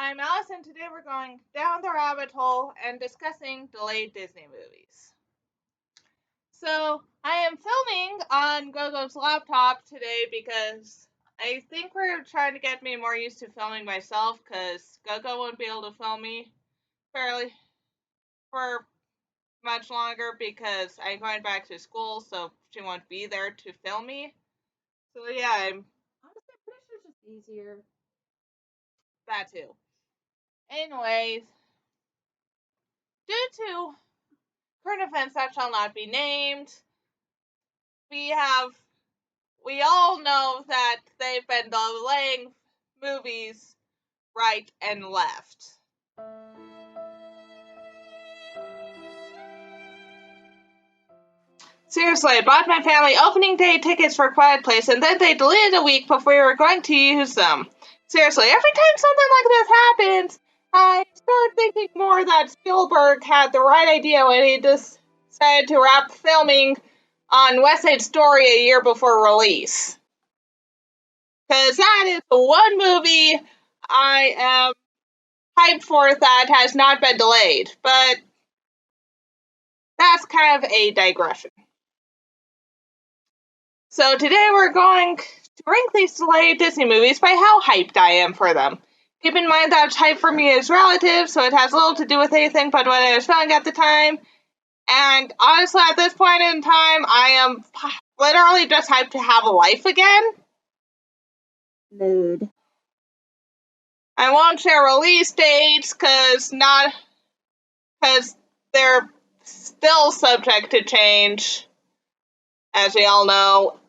I'm Alice, and today we're going down the rabbit hole and discussing delayed Disney movies. So, I am filming on Gogo's laptop today because I think we're trying to get me more used to filming myself because Gogo won't be able to film me for much longer because I'm going back to school, so she won't be there to film me. So, yeah, I'm Honestly, I'm pretty sure it's just easier. that too. Anyways, due to current events that shall not be named, we all know that they've been delaying movies right and left. Seriously, I bought my family opening day tickets for Quiet Place, and then they delayed a week before we were going to use them. Seriously, every time something like this happens, I start thinking more that Spielberg had the right idea when he decided to wrap filming on West Side Story a year before release. Because that is the one movie I am hyped for that has not been delayed. But that's kind of a digression. So today we're going to rank these delayed Disney movies by how hyped I am for them. Keep in mind that hype for me is relative, so it has little to do with anything but what I was feeling at the time. And honestly, at this point in time, I am literally just hyped to have a life again. Mood. I won't share release dates because they're still subject to change, as we all know.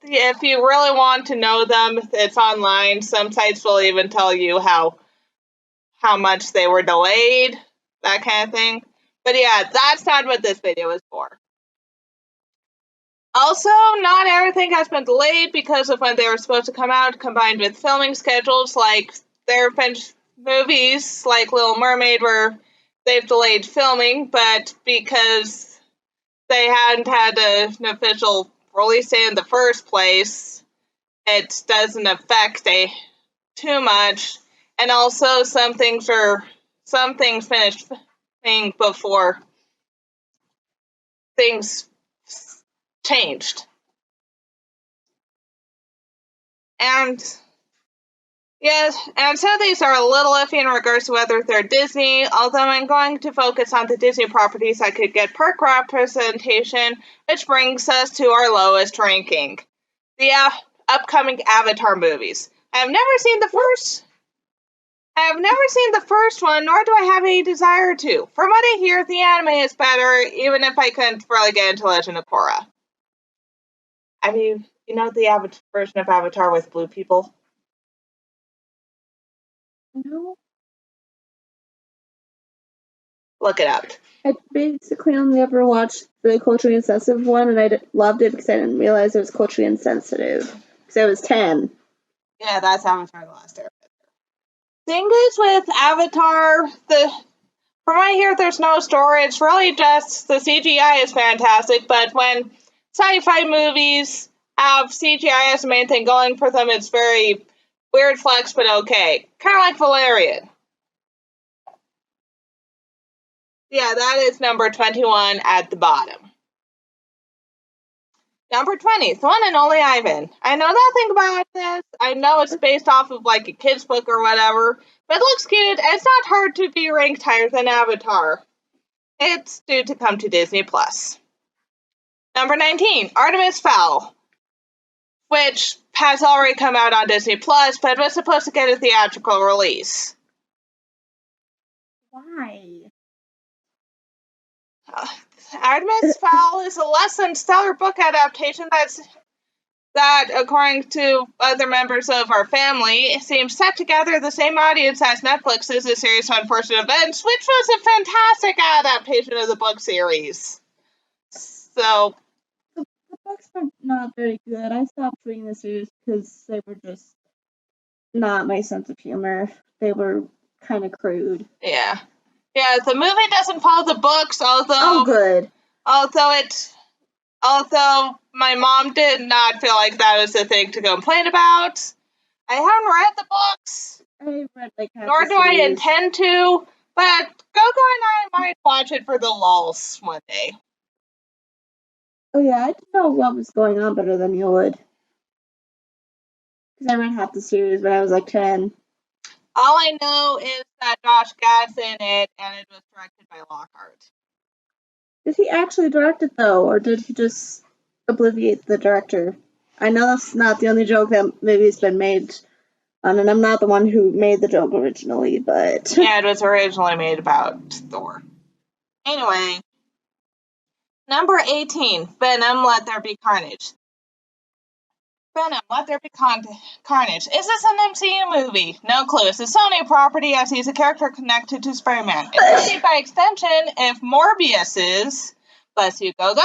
If you really want to know them, it's online. Some sites will even tell you how much they were delayed, that kind of thing. But yeah, that's not what this video is for. Also, not everything has been delayed because of when they were supposed to come out, combined with filming schedules. Like, there have been movies like Little Mermaid where they've delayed filming, but because they hadn't had an official release date in the first place, it doesn't affect too much. And also, some things finished filming before things changed. And yes, and some of these are a little iffy in regards to whether they're Disney, although I'm going to focus on the Disney properties that could get park representation, which brings us to our lowest ranking. The upcoming Avatar movies. I have never seen the first one, nor do I have any desire to. From what I hear, the anime is better, even if I couldn't really get into Legend of Korra. I mean, you know the version of Avatar with blue people? No. Look it up. I basically only ever watched the culturally insensitive one, and I loved it because I didn't realize it was culturally insensitive. Because I was 10. Yeah, that's Avatar The Last Airbender. Thing is with Avatar, from what I hear, there's no story. It's really just the CGI is fantastic, but when sci-fi movies have CGI as the main thing going for them, it's very weird flex, but okay. Kind of like Valerian. Yeah, that is number 21 at the bottom. Number 20, the one and only Ivan. I know nothing about this. I know it's based off of like a kid's book or whatever, but it looks cute. And it's not hard to be ranked higher than Avatar. It's due to come to Disney+. Number 19, Artemis Fowl, which has already come out on Disney+, but was supposed to get a theatrical release. Why? Artemis Fowl is a less than stellar book adaptation that, according to other members of our family, seems set to gather the same audience as Netflix's A Series of Unfortunate Events, which was a fantastic adaptation of the book series. So, the books were not very good. I stopped reading the series because they were just not my sense of humor. They were kind of crude. Yeah, the movie doesn't follow the books, Oh, good. Although my mom did not feel like that was a thing to complain about. I haven't read the books, I read like half nor the do I series. intend to, but Gogo and I might watch it for the lulz one day. Oh yeah, I didn't know what was going on better than you would. Because I read half the series when I was like 10. All I know is that Josh Gad's in it, and it was directed by Lockhart. Did he actually direct it though, or did he just obliviate the director? I know that's not the only joke that movie's been made on, and I'm not the one who made the joke originally, but Yeah, it was originally made about Thor. Anyway, number 18, Venom, Let There Be Carnage. Venom, Let There Be Carnage. Is this an MCU movie? No clue. It's a Sony property as he's a character connected to Spider-Man. It's Sony by extension if Morbius is. Bless you, Gogo.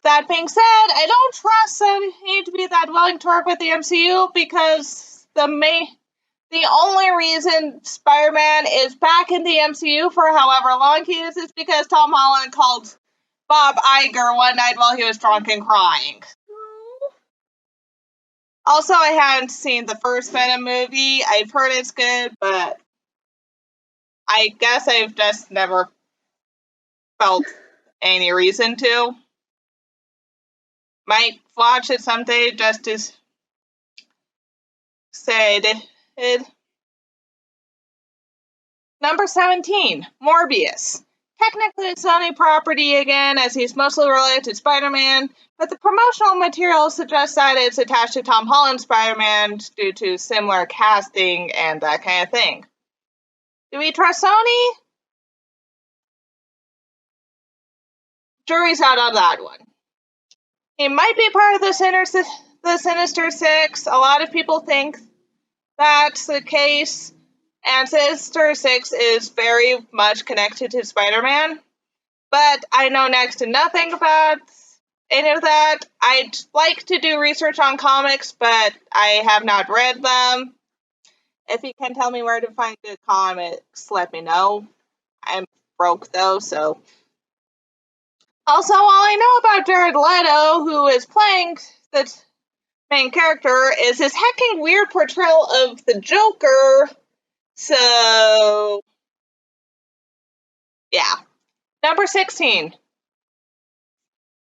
That being said, I don't trust Sony to be that willing to work with the MCU because the only reason Spider-Man is back in the MCU for however long he is because Tom Holland called Bob Iger one night while he was drunk and crying. Also, I haven't seen the first Venom movie. I've heard it's good, but I guess I've just never felt any reason to. Might watch it someday just to say it. Number 17, Morbius. Technically a Sony property again, as he's mostly related to Spider-Man, but the promotional material suggests that it's attached to Tom Holland's Spider-Man due to similar casting and that kind of thing. Do we trust Sony? Jury's out on that one. He might be part of the Sinister Six. A lot of people think that's the case, and Sinister Six is very much connected to Spider-Man. But I know next to nothing about any of that. I'd like to do research on comics, but I have not read them. If you can tell me where to find good comics, let me know. I'm broke though, so. Also, all I know about Jared Leto, who is playing the main character, is his hecking weird portrayal of the Joker. So, yeah. Number 16.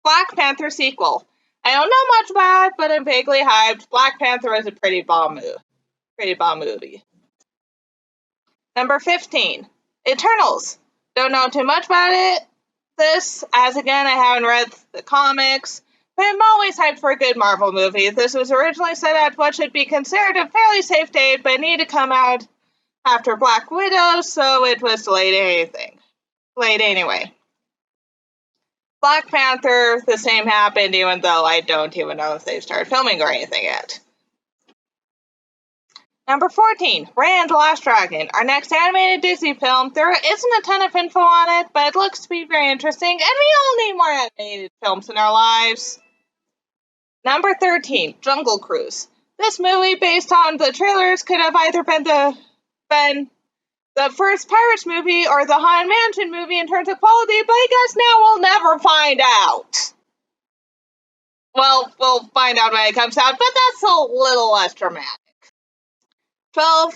Black Panther sequel. I don't know much about it, but I'm vaguely hyped. Black Panther is a pretty bomb movie. Number 15. Eternals. Don't know too much about it. This, as again, I haven't read the comics, but I'm always hyped for a good Marvel movie. This was originally set at what should be considered a fairly safe date, but needed to come out after Black Widow, so it was delayed anyway. Black Panther, the same happened, even though I don't even know if they've started filming or anything yet. Number 14, Raya and the Last Dragon, our next animated Disney film. There isn't a ton of info on it, but it looks to be very interesting, and we all need more animated films in our lives. Number 13, Jungle Cruise. This movie, based on the trailers, could have either been the first Pirates movie or the Haunted Mansion movie in terms of quality, but I guess now we'll never find out. Well, we'll find out when it comes out, but that's a little less dramatic. 12,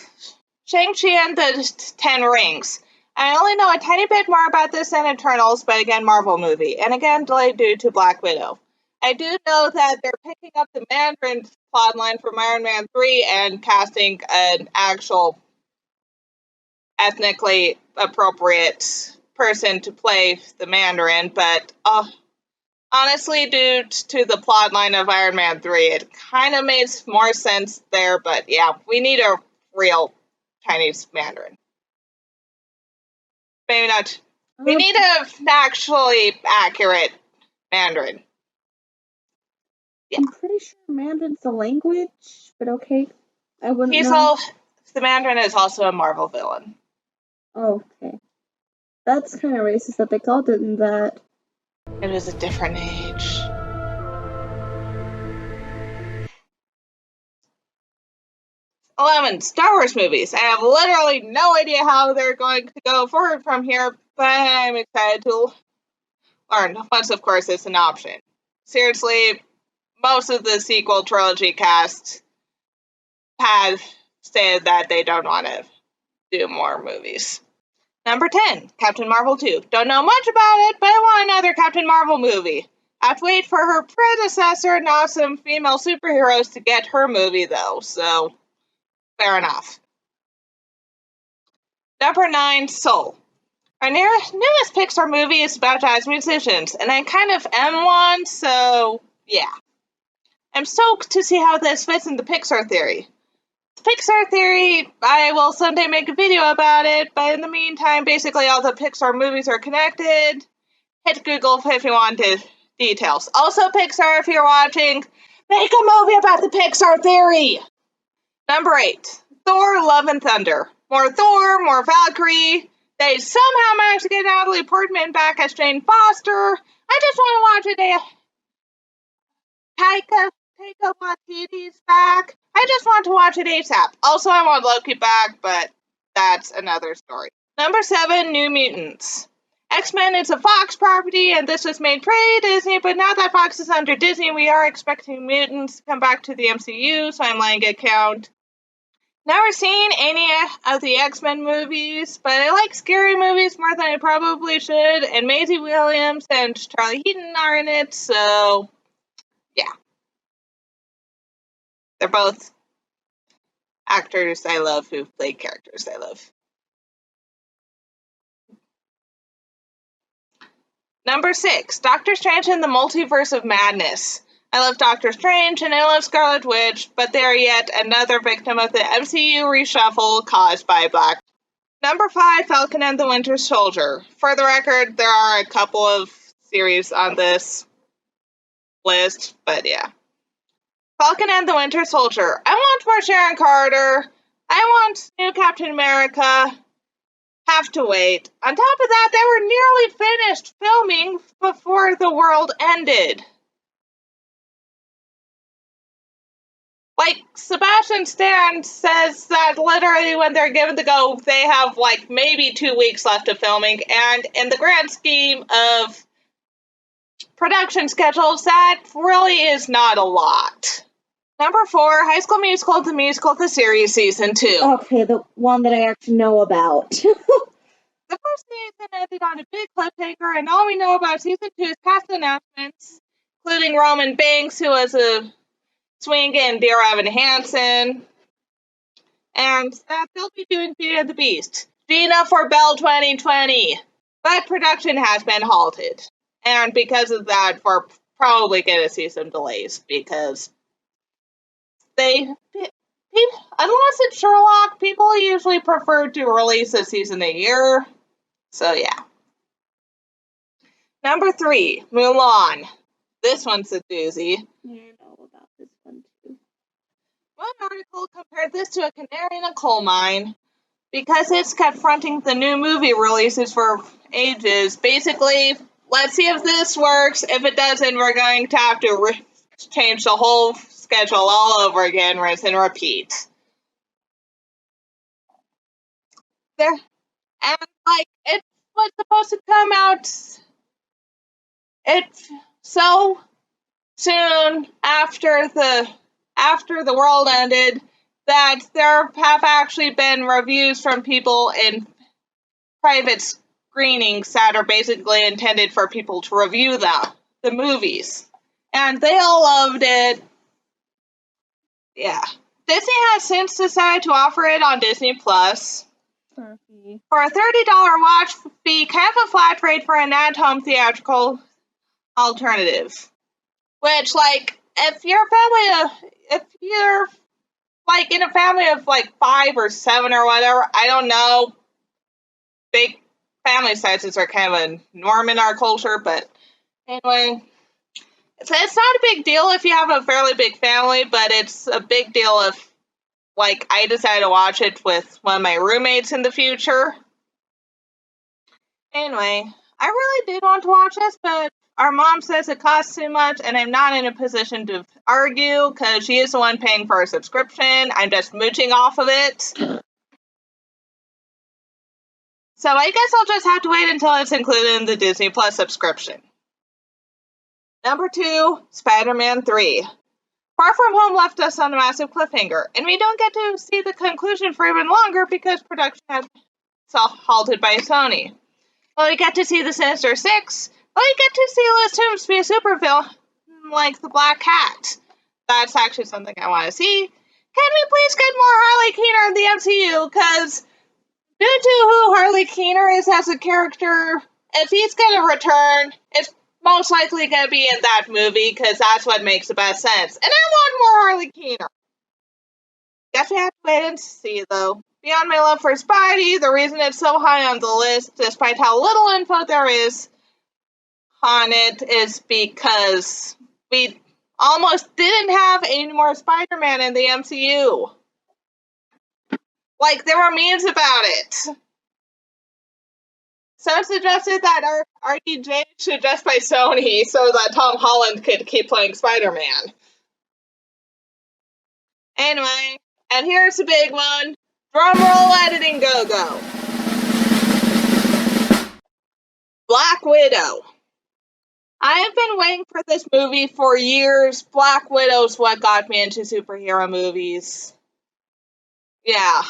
Shang-Chi and the Ten Rings. I only know a tiny bit more about this than Eternals, but again, Marvel movie, and again, delayed due to Black Widow. I do know that they're picking up the Mandarin plotline from Iron Man 3 and casting an actual ethnically appropriate person to play the Mandarin, but honestly, due to the plotline of Iron Man 3, it kind of makes more sense there, but yeah, we need a real Chinese Mandarin. Maybe not. We need an actually accurate Mandarin. Yeah. I'm pretty sure Mandarin's the language, but okay. I wouldn't know. The Mandarin is also a Marvel villain. Oh, okay. That's kind of racist that they called it in that. It was a different age. Star Wars movies. I have literally no idea how they're going to go forward from here, but I'm excited to learn. Once, of course, it's an option. Seriously, most of the sequel trilogy cast had said that they don't want to do more movies. Number 10, Captain Marvel 2. Don't know much about it, but I want another Captain Marvel movie. I have to wait for her predecessor and awesome female superheroes to get her movie, though, so fair enough. Number 9, Soul. Our newest Pixar movie is about jazz musicians, and I kind of am one, so yeah. I'm stoked to see how this fits into Pixar theory. Pixar theory, I will someday make a video about it, but in the meantime, basically all the Pixar movies are connected. Hit Google if you want details. Also, Pixar, if you're watching, make a movie about the Pixar theory! Number 8, Thor, Love and Thunder. More Thor, more Valkyrie. They somehow managed to get Natalie Portman back as Jane Foster. I just want to watch it. Taika Waititi's back. I just want to watch it ASAP. Also, I want Loki back, but that's another story. Number 7, New Mutants. X-Men is a Fox property, and this was made pre-Disney, but now that Fox is under Disney, we are expecting mutants to come back to the MCU, so I'm letting it count. Never seen any of the X-Men movies, but I like scary movies more than I probably should, and Maisie Williams and Charlie Heaton are in it, so yeah. They're both actors I love who play characters I love. Number 6, Doctor Strange and the Multiverse of Madness. I love Doctor Strange and I love Scarlet Witch, but they are yet another victim of the MCU reshuffle caused by Black. Number 5, Falcon and the Winter Soldier. For the record, there are a couple of series on this list, but yeah. Falcon and the Winter Soldier. I want more Sharon Carter. I want new Captain America. Have to wait. On top of that, they were nearly finished filming before the world ended. Like, Sebastian Stan says that literally when they're given the go, they have like maybe 2 weeks left of filming, and in the grand scheme of production schedules, that really is not a lot. Number 4, High School Musical, the Musical, the Series, Season 2. Okay, the one that I actually know about. The first season ended on a big cliffhanger, and all we know about Season 2 is cast announcements, including Roman Banks, who was a swing in Dear Evan Hansen, and that they'll be doing Beauty and the Beast. Gina for Belle 2020. But production has been halted, and because of that, we're probably going to see some delays, because unless it's Sherlock, people usually prefer to release a season a year. So yeah. Number 3, Mulan. This one's a doozy. Yeah, I know about this one too. One article compared this to a canary in a coal mine because it's confronting the new movie releases for ages. Basically, let's see if this works. If it doesn't, we're going to have to change the whole schedule all over again, rinse and repeat. It was supposed to come out so soon after the world ended that there have actually been reviews from people in private screenings that are basically intended for people to review the movies. And they all loved it. Yeah. Disney has since decided to offer it on Disney Plus. For a $30 watch fee, kind of a flat rate for an at-home theatrical alternative. Which, like, if you're like in a family of like 5 or 7 or whatever, I don't know. Big family sizes are kind of a norm in our culture, but anyway. It's not a big deal if you have a fairly big family, but it's a big deal if, like, I decide to watch it with one of my roommates in the future. Anyway, I really did want to watch this, but our mom says it costs too much, and I'm not in a position to argue, because she is the one paying for a subscription. I'm just mooching off of it. So I guess I'll just have to wait until it's included in the Disney Plus subscription. Number 2, Spider-Man 3. Far From Home left us on a massive cliffhanger, and we don't get to see the conclusion for even longer because production has halted by Sony. Well, we get to see the Sinister Six. Well, we get to see Liz Toombs be a supervillain like the Black Cat. That's actually something I want to see. Can we please get more Harley Keener in the MCU? Because due to who Harley Keener is as a character, if he's going to return, it's most likely going to be in that movie because that's what makes the best sense. And I want more Harley Keener. Guess we have to wait and see, though. Beyond my love for Spidey, the reason it's so high on the list, despite how little info there is on it, is because we almost didn't have any more Spider-Man in the MCU. Like, there were memes about it. Some suggested that RDJ should just by Sony so that Tom Holland could keep playing Spider-Man. Anyway, and here's the big one. Drumroll editing go-go. Black Widow. I have been waiting for this movie for years. Black Widow's what got me into superhero movies. Yeah.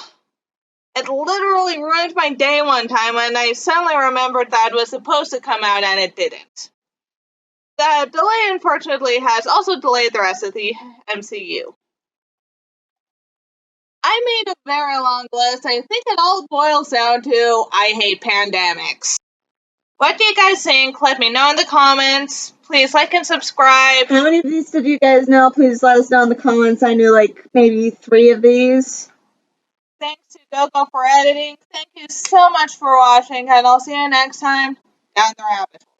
It literally ruined my day one time when I suddenly remembered that it was supposed to come out and it didn't. The delay, unfortunately, has also delayed the rest of the MCU. I made a very long list. I think it all boils down to I hate pandemics. What do you guys think? Let me know in the comments. Please like and subscribe. How many of these did you guys know? Please let us know in the comments. I knew like maybe 3 of these. Thanks to GoGo for editing. Thank you so much for watching, and I'll see you next time down the rabbit hole.